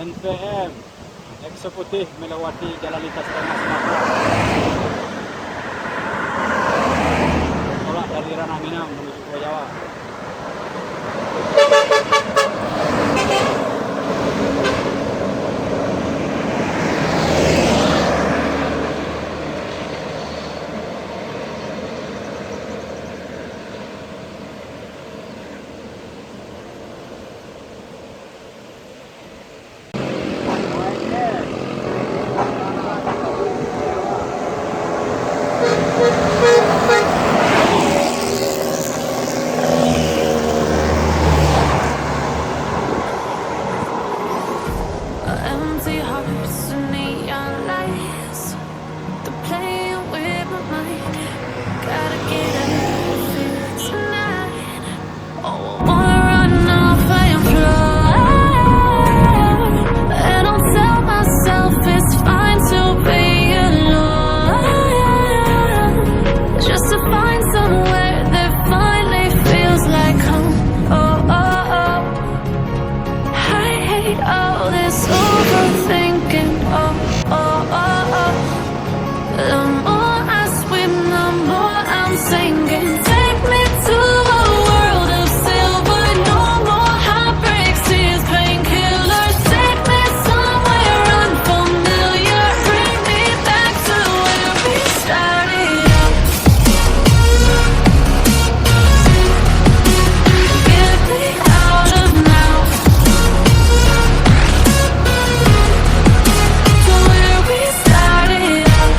NPM, Eksekutif melewati jalan lintas tengah Sumatera. Tolak dari Ranah Minang menuju Pulau Jawa. Empty hearts and neon lights, they're playing with my mind. Gotta get out of here tonight. Oh, I wanna run off and fly, and I'll tell myself it's fine to be alone, just to find somewhere that finally feels like home. Oh, oh, oh. I hate all this overthinking. Oh, oh, oh, oh. The more I swim, the more I'm sinking. Take me to a world of silver. No more heartbreaks, tears, painkillers. Take me somewhere unfamiliar. Bring me back to where we started out. Get me out of now. To where we started out.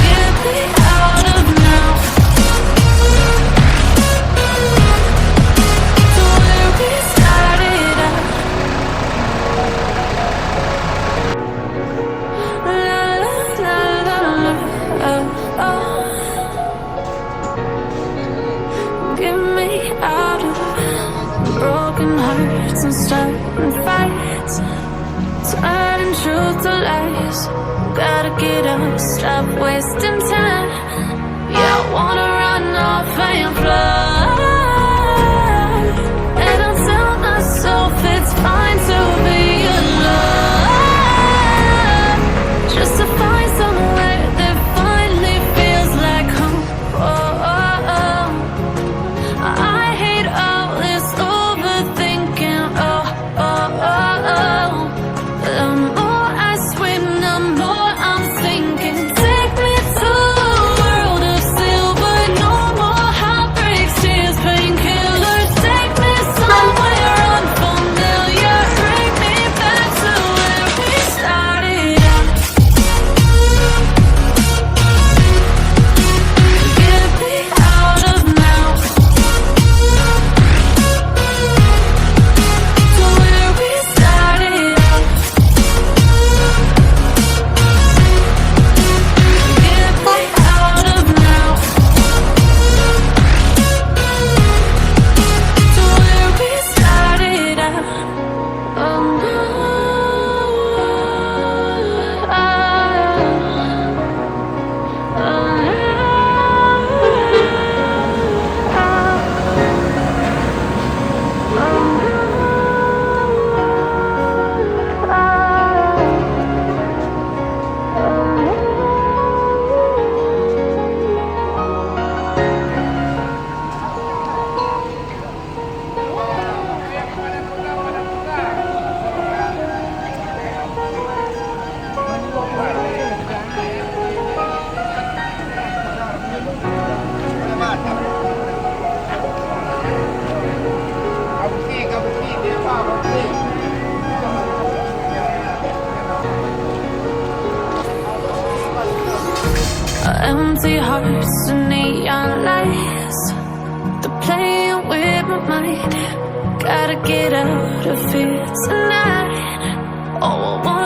Get me out of now. To where we started out. La la la la la. Oh, oh. Get me out of broken hearts and starting fights, turning truth to lies. Gotta get up, stop wasting time. Yeah, I wanna run off and fly, and I'll tell myself it's fine to be alone, just to find somewhere that finally feels like home. Oh, oh, oh. I hate all this overthinking. Oh, oh, oh, oh. The more I swim, the more I'm sinking. Take me to a world of silver. No more heartbreaks, tears, painkillers. Take me somewhere unfamiliar. Bring me back to where we started out. Get me out of now. To where we started out. Get me out of now. To where we started out. Oh no. Empty hearts and neon lights, they're playing with my mind. Gotta get out of here tonight. Oh, I want